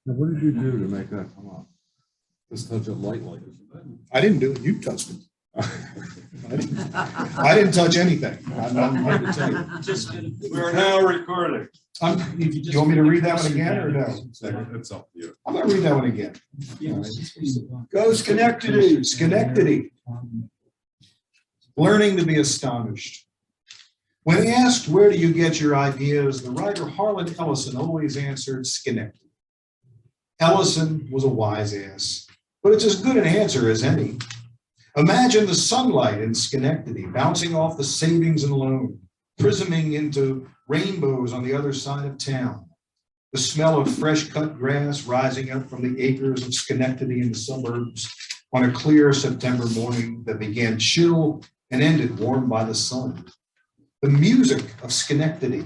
Now, what did you do to make that come up? Just touch it lightly, isn't it? I didn't do it. You touched it. I didn't touch anything. I'm here to tell you. We're now recording. You want me to read that one again or no? It's up to you. I'm going to read that one again. Go Schenectady. Schenectady. Learning to be astonished. When asked, where do you get your ideas, the writer Harlan Ellison always answered Schenectady. Ellison was a wise ass, but it's as good an answer as any. Imagine the sunlight in Schenectady bouncing off the savings and loan, prisming into rainbows on the other side of town. The smell of fresh cut grass rising up from the acres of Schenectady in the suburbs on a clear September morning that began chill and ended warmed by the sun. The music of Schenectady,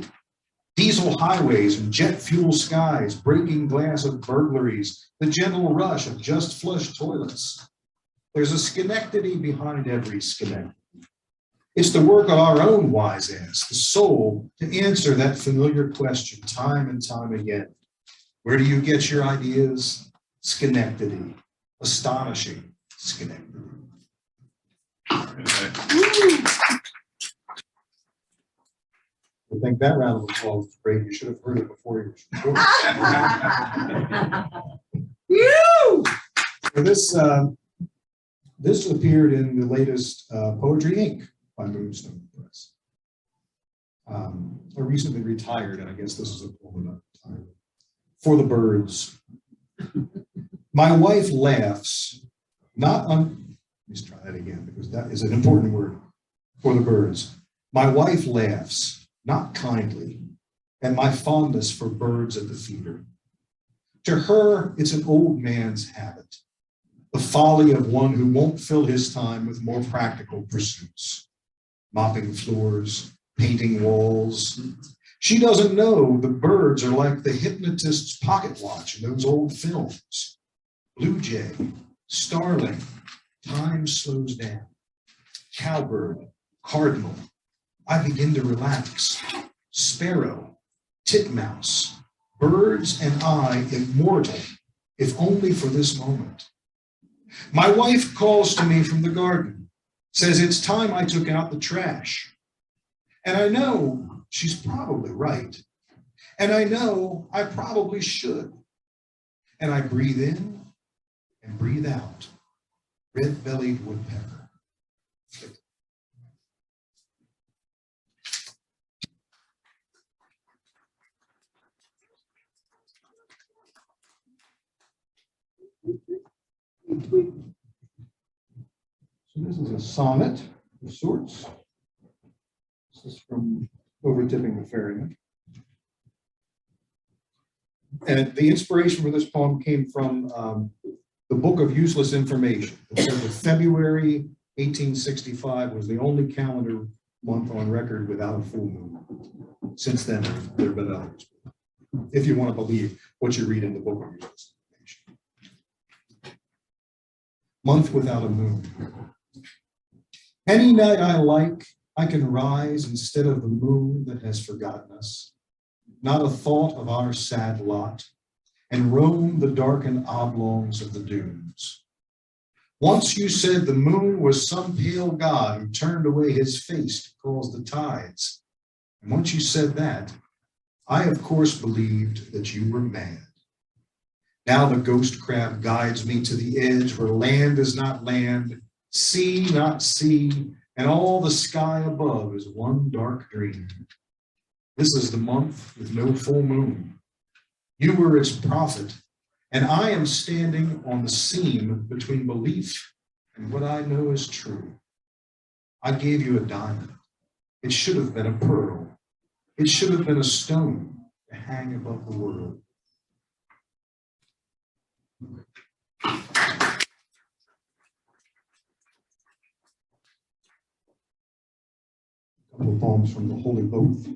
diesel highways and jet fuel skies, breaking glass of burglaries, the gentle rush of just flushed toilets. There's a Schenectady behind every Schenectady. It's the work of our own wise ass, the soul, to answer that familiar question time and time again. Where do you get your ideas? Schenectady. Astonishing Schenectady. I think that round of applause was great. You should have heard it before you recorded. This appeared in the latest Poetry Inc. by Moonstone Press. I recently retired, and I guess this is a poem about retirement. For the birds. My wife laughs, not on, let's try that again, because that is an important word. For the birds. My wife laughs, not kindly, at my fondness for birds at the feeder. To her, it's an old man's habit, the folly of one who won't fill his time with more practical pursuits, mopping floors, painting walls. She doesn't know the birds are like the hypnotist's pocket watch in those old films. Blue jay, starling, time slows down. Cowbird, cardinal, I begin to relax. Sparrow, titmouse, birds and I immortal, if only for this moment. My wife calls to me from the garden, says it's time I took out the trash. And I know she's probably right. And I know I probably should. And I breathe in and breathe out. Red-bellied woodpecker. So this is a sonnet of sorts. This is from Overtipping the Ferryman. And the inspiration for this poem came from the Book of Useless Information. It said that February 1865 was the only calendar month on record without a full moon. Since then, there have been others. If you want to believe what you read in the Book of Useless Information. Month without a moon. Any night I like, I can rise instead of the moon that has forgotten us. Not a thought of our sad lot, and roam the darkened oblongs of the dunes. Once you said the moon was some pale god who turned away his face to cause the tides. And once you said that, I of course believed that you were mad. Now the ghost crab guides me to the edge where land is not land, sea not sea, and all the sky above is one dark dream. This is the month with no full moon. You were its prophet, and I am standing on the seam between belief and what I know is true. I gave you a diamond. It should have been a pearl. It should have been a stone to hang above the world. A couple of poems from the Holy Oath.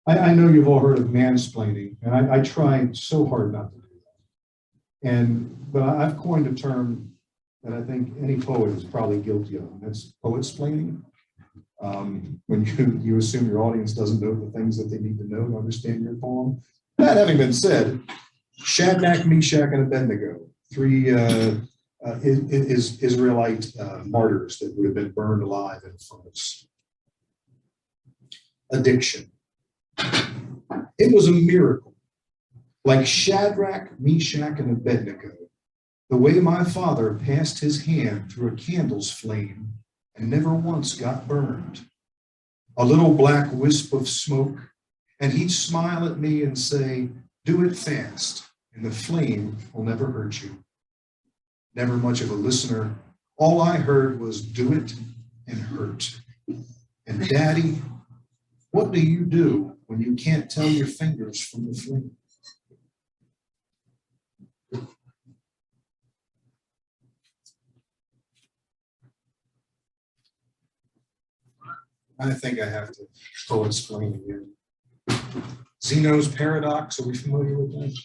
I know you've all heard of mansplaining, and I tried so hard not to do that. But I've coined a term that I think any poet is probably guilty of, and that's poet-splaining. when you assume your audience doesn't know the things that they need to know to understand your poem. That having been said, Shadrach, Meshach, and Abednego, three Israelite martyrs that would have been burned alive in a furnace. Addiction. It was a miracle. Like Shadrach, Meshach, and Abednego, the way my father passed his hand through a candle's flame and never once got burned. A little black wisp of smoke, and he'd smile at me and say, "Do it fast, and the flame will never hurt you." Never much of a listener. All I heard was "do it" and "hurt." And Daddy, what do you do when you can't tell your fingers from the flame? I think I have to explain again. Zeno's paradox, are we familiar with that?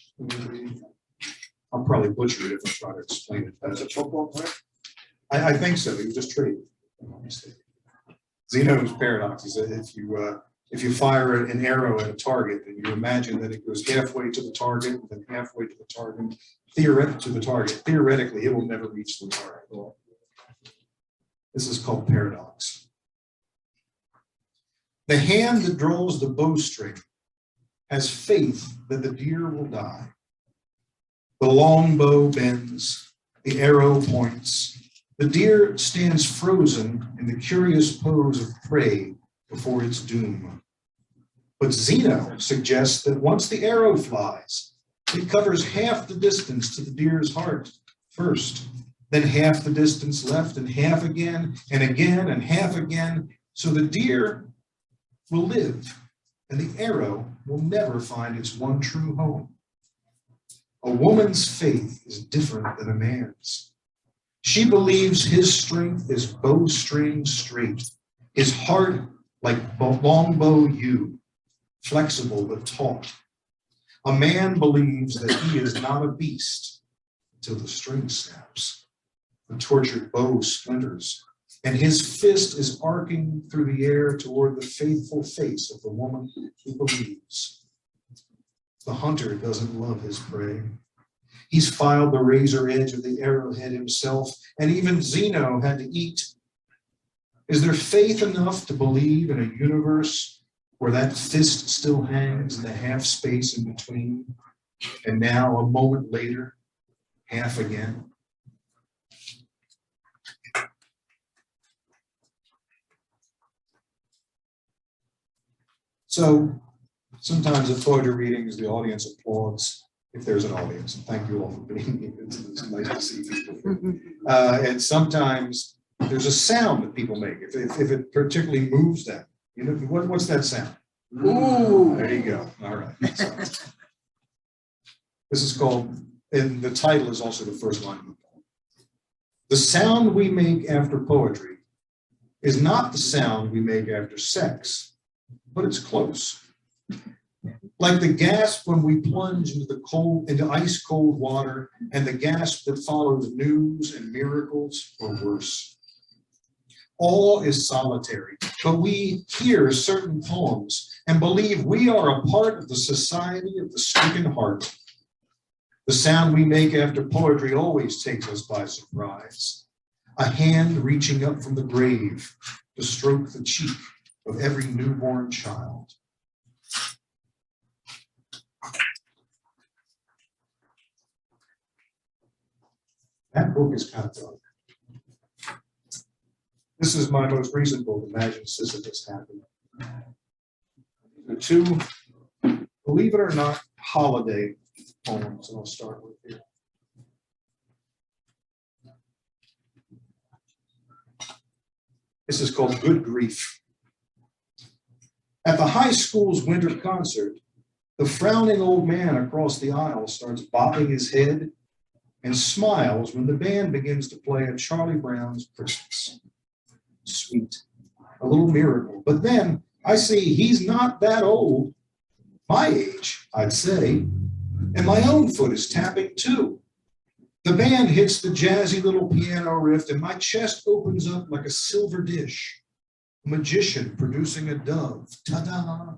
I'll probably butcher it if I try to explain it. That's a football player? I think so. He was just traded. Zeno's paradox is that if you fire an arrow at a target and you imagine that it goes halfway to the target and then halfway to the target, theoretically, it will never reach the target. This is called paradox. The hand that draws the bowstring has faith that the deer will die. The long bow bends, the arrow points. The deer stands frozen in the curious pose of prey before its doom. But Zeno suggests that once the arrow flies, it covers half the distance to the deer's heart first, then half the distance left, and half again, and again, and half again. So the deer will live, and the arrow will never find its one true home. A woman's faith is different than a man's. She believes his strength is bowstring straight, his heart like longbow yew, flexible but taut. A man believes that he is not a beast until the string snaps, the tortured bow splinters, and his fist is arcing through the air toward the faithful face of the woman who believes. The hunter doesn't love his prey. He's filed the razor edge of the arrowhead himself, and even Zeno had to eat. Is there faith enough to believe in a universe where that fist still hangs in the half space in between, and now, a moment later, half again? So sometimes at poetry readings, the audience applauds if there's an audience. And thank you all for being here. It's nice to see people. And sometimes there's a sound that people make if it particularly moves them. You know, what's that sound? Ooh, there you go. All right. So, this is called, and the title is also the first line of the poem. The sound we make after poetry is not the sound we make after sex, but it's close. Like the gasp when we plunge into ice cold water, and the gasp that follows news and miracles, or worse. All is solitary, but we hear certain poems and believe we are a part of the society of the stricken heart. The sound we make after poetry always takes us by surprise. A hand reaching up from the grave to stroke the cheek of every newborn child. That book is kind of dark. This is my most recent book, Imagine Sisyphus Happy. The two, believe it or not, holiday poems that I'll start with here. This is called Good Grief. At the high school's winter concert, the frowning old man across the aisle starts bobbing his head and smiles when the band begins to play a Charlie Brown's Christmas. Sweet, a little miracle. But then I see he's not that old. My age, I'd say. And my own foot is tapping too. The band hits the jazzy little piano riff, and my chest opens up like a silver dish. a magician producing a dove. Ta-da!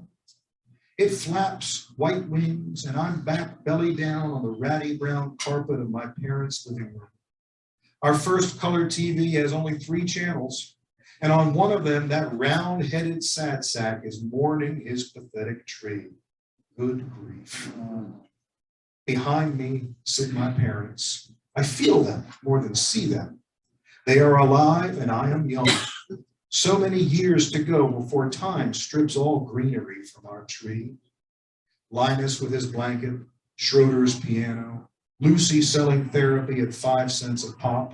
It flaps white wings, and I'm back belly down on the ratty brown carpet of my parents' living room. Our first color TV has only 3 channels, and on one of them, that round-headed sad sack is mourning his pathetic trade. Good grief. Behind me sit my parents. I feel them more than see them. They are alive, and I am young. So many years to go before time strips all greenery from our tree. Linus with his blanket, Schroeder's piano, Lucy selling therapy at 5 cents a pop.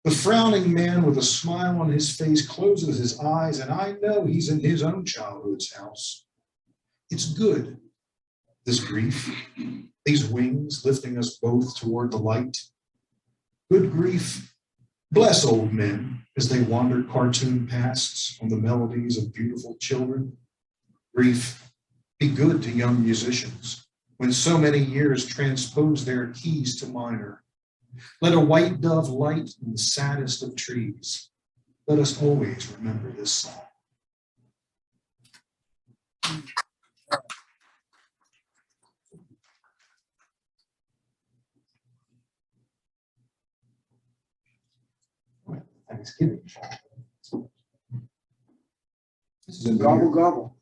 The frowning man with a smile on his face closes his eyes, and I know he's in his own childhood's house. It's good, this grief, these wings lifting us both toward the light. Good grief, bless old men as they wander cartoon pasts on the melodies of beautiful children. Grief, be good to young musicians when so many years transpose their keys to minor. Let a white dove light in the saddest of trees. Let us always remember this song. Thanksgiving. This is a Gobble, gobble.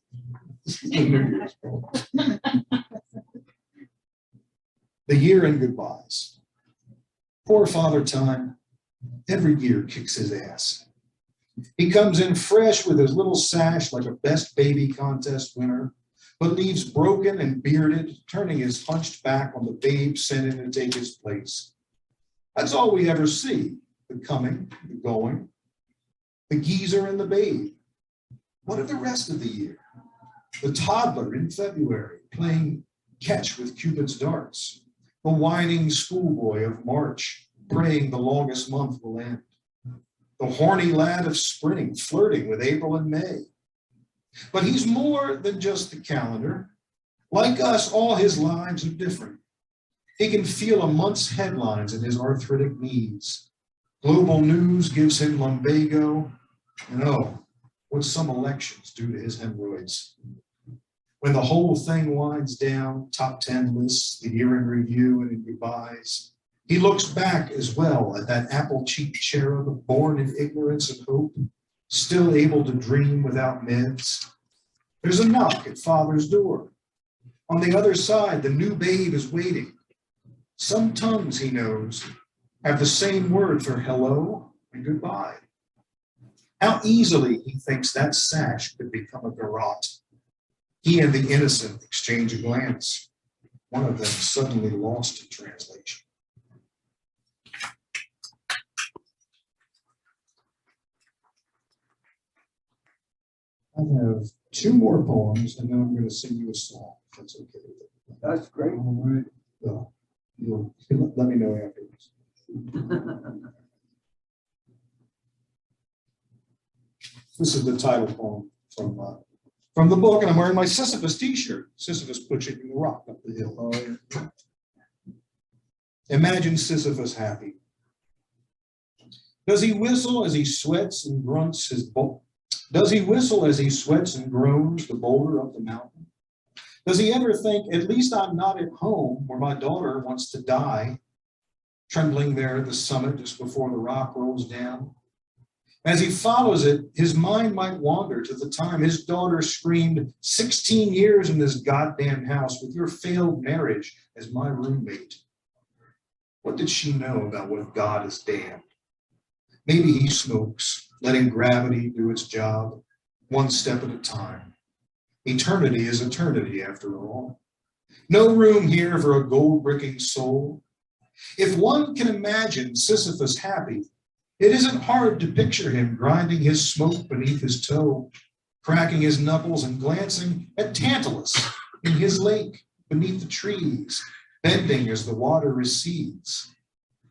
This is a New Year's poem. The year and goodbyes. Poor Father Time every year kicks his ass. He comes in fresh with his little sash like a best baby contest winner, but leaves broken and bearded, turning his hunched back on the babe sent in to take his place. That's all we ever see, the coming, the going, the geezer and the babe. What of the rest of the year? The toddler in February playing catch with Cupid's darts, the whining schoolboy of March praying the longest month will end, the horny lad of spring flirting with April and May. But he's more than just the calendar. Like us, all his lives are different. He can feel a month's headlines in his arthritic knees. Global news gives him lumbago, and oh, what some elections do to his hemorrhoids. When the whole thing winds down, top 10 lists, the year in review and in goodbyes, he looks back as well at that apple-cheeked cherub born in ignorance and hope, still able to dream without meds. There's a knock at Father's door. On the other side, the new babe is waiting. Some tongues, he knows, have the same word for hello and goodbye. How easily he thinks that sash could become a garrote. He and the innocent exchange a glance. One of them suddenly lost in translation. I have 2 more poems, and then I'm going to sing you a song, if that's okay with you. That's great. All right. Well, you'll let me know afterwards. This is the title poem from the book, and I'm wearing my Sisyphus t-shirt. Sisyphus pushing the rock up the hill. Oh, yeah. Imagine Sisyphus happy. Does he whistle as he sweats and grunts his bolt? Does he whistle as he sweats and groans the boulder up the mountain? Does he ever think, at least I'm not at home where my daughter wants to die, trembling there at the summit just before the rock rolls down? As he follows it, his mind might wander to the time his daughter screamed, 16 years in this goddamn house with your failed marriage as my roommate. What did she know about what God is damned? Maybe he smokes, letting gravity do its job, one step at a time. Eternity is eternity, after all. No room here for a gold-bricking soul. If one can imagine Sisyphus happy, it isn't hard to picture him grinding his smoke beneath his toe, cracking his knuckles and glancing at Tantalus in his lake beneath the trees, bending as the water recedes.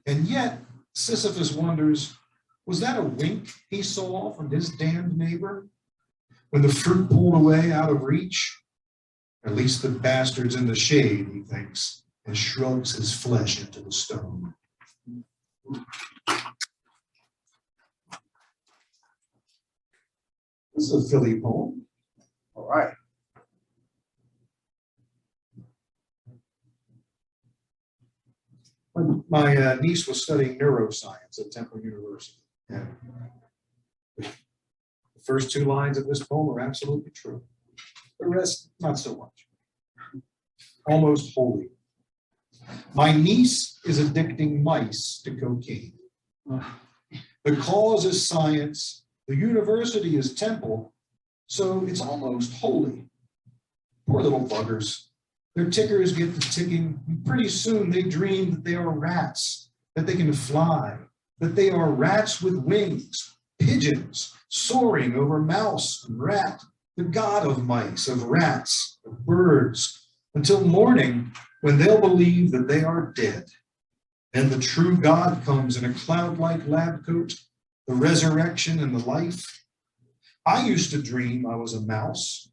And yet, Sisyphus wonders, was that a wink he saw from his damned neighbor when the fruit pulled away out of reach? At least the bastard's in the shade, he thinks, and shrugs his flesh into the stone. This is a Philly poem. All right. When my niece was studying neuroscience at Temple University. And the first two lines of this poem are absolutely true. The rest, not so much. Almost holy. My niece is addicting mice to cocaine. The cause is science. The university is Temple. So it's almost holy. Poor little buggers. Their tickers get to ticking, and pretty soon they dream that they are rats, that they can fly, that they are rats with wings, pigeons, soaring over mouse and rat, the god of mice, of rats, of birds, until morning when they'll believe that they are dead. And the true God comes in a cloud-like lab coat, the resurrection and the life. I used to dream I was a mouse,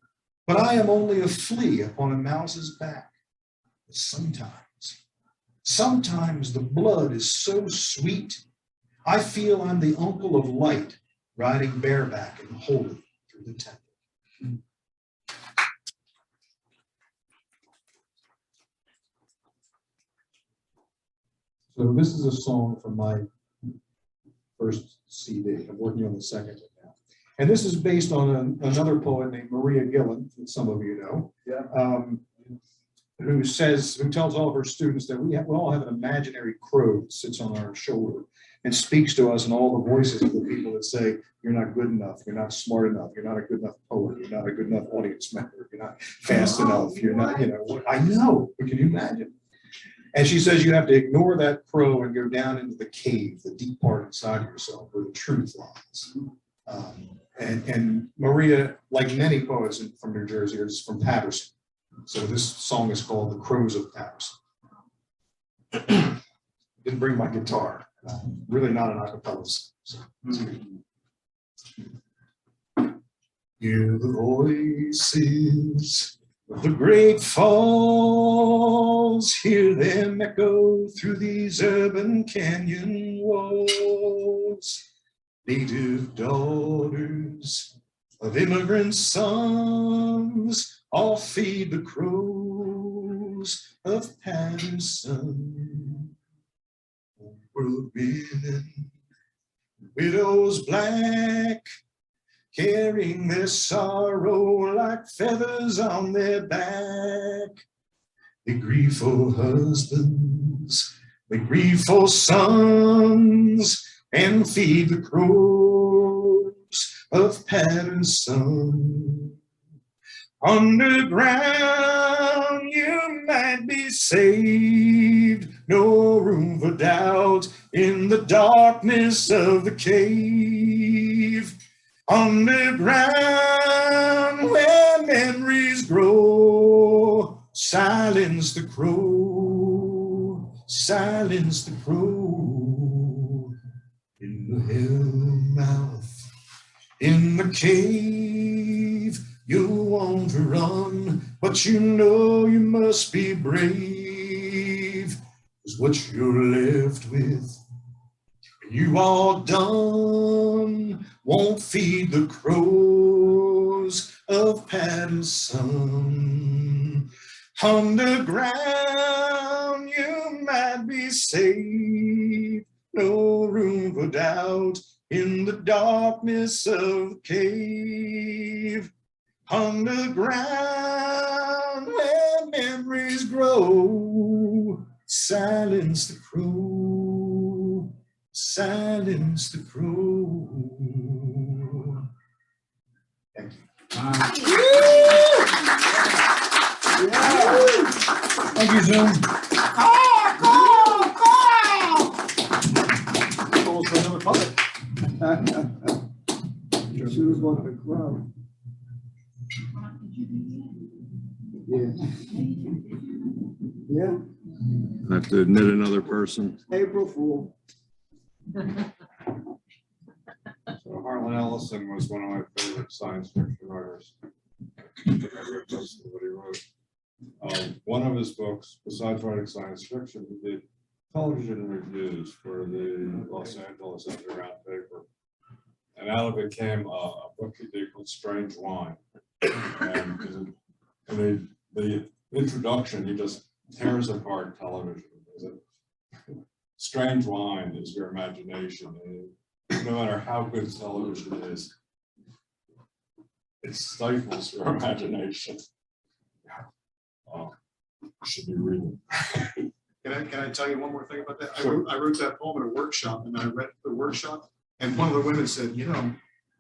but I am only a flea upon a mouse's back. But sometimes the blood is so sweet, I feel I'm the uncle of light, riding bareback and holy through the temple. So this is a song from my first CD. I'm working on the second one now. And this is based on another poet named Maria Gillen, that some of you know, who tells all of her students that we all have an imaginary crow that sits on our shoulder and speaks to us in all the voices of the people that say, you're not good enough, you're not smart enough, you're not a good enough poet, you're not a good enough audience member, you're not fast enough, you're not, I know, but can you imagine? And she says you have to ignore that crow and go down into the cave, the deep part inside of yourself where the truth lies. And Maria, like many poets from New Jersey, is from Paterson. So this song is called The Crows of Paterson. Didn't bring my guitar. Really not an acapella song. So hear the voices of the great falls, hear them echo through these urban canyon walls. Native daughters of immigrant sons all feed the crows of Paterson. World women, widows black, carrying their sorrow like feathers on their back. They grieve for husbands, they grieve for sons, and feed the crows of Paterson. Underground, you might be saved, no room for doubt in the darkness of the cave. Underground, where memories grow, silence the crow, silence the crow. In the hell mouth, in the cave, you want to run, but you know you must be brave, 'cause what you're left with, when you are done, won't feed the crows of Paterson. Underground, you might be saved, no room for doubt in the darkness of the cave. Underground, where memories grow, silence the crow, silence the crow. Thank you. Thank you, Zoom. Calls for another puppet. Should have bought the crowd. Yeah. Yeah, I have to admit another person. April Fool. So Harlan Ellison was one of my favorite science fiction writers. I read most of what he wrote. One of his books, besides writing science fiction, he did television reviews for the Los Angeles Underground paper. and out of it came a book he did called Strange Wine. And the introduction, he just tears apart television. Strange wine is your imagination. And no matter how good television is, it stifles your imagination. You should be reading. Can I tell you one more thing about that? Sure. I wrote that poem at a workshop, and I read the workshop, and one of the women said, you know,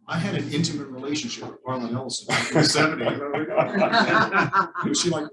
I had an intimate relationship with Harlan Ellison in the 70s. Was she like,